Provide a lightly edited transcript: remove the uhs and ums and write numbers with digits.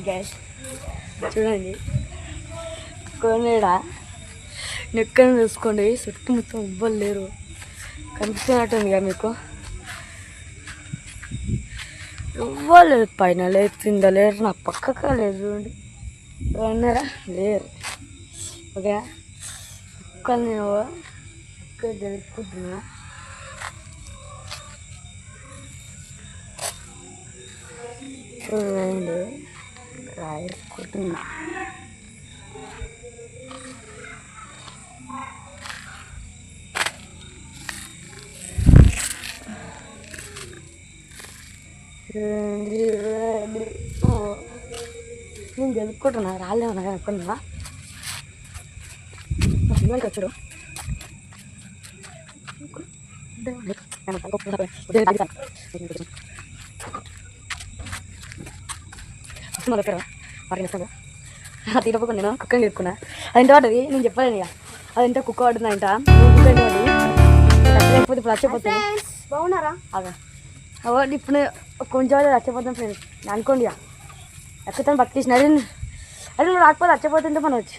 gas చూడండి కొనేడా నెక్కని చూసుకోండి చుట్టూ మొత్తం ఎవ్వరు లేరు కనిపిస్తున్నట్టుంది కదా మీకు ఎవ్వరు లేదు పైన లేదు కింద లేరు నా పక్కగా లేదు చూడండి ఉన్నారా లేరు ఓకే ఒక్కరు నేను ఇక్కడ జరుపుకుంటున్నా చూడండి రాయకుంటున్నా నేను జరుపుకుంటున్నా రాళ్ళే ఉన్నా అనుకున్నా పిల్లలకి వచ్చాడు తీరపోకుండా నేను కుక్కని చెప్పుకున్నా అదేంటి వాటది నేను చెప్పాను ఇక అదంటే కుక్క పడుతుందంట కుక్క ఏంటి వాడి లేకపోతే ఇప్పుడు రచ్చపోతుంది బాగున్నారా అదే అవన్నీ ఇప్పుడు కొంచెం రచ్చపోతాం ఫ్రెండ్స్ అనుకోండి ఇక ఎక్కతాను బతికేసిన అదే నువ్వు రాకపోతే రచ్చపోతుంటే మనం వచ్చి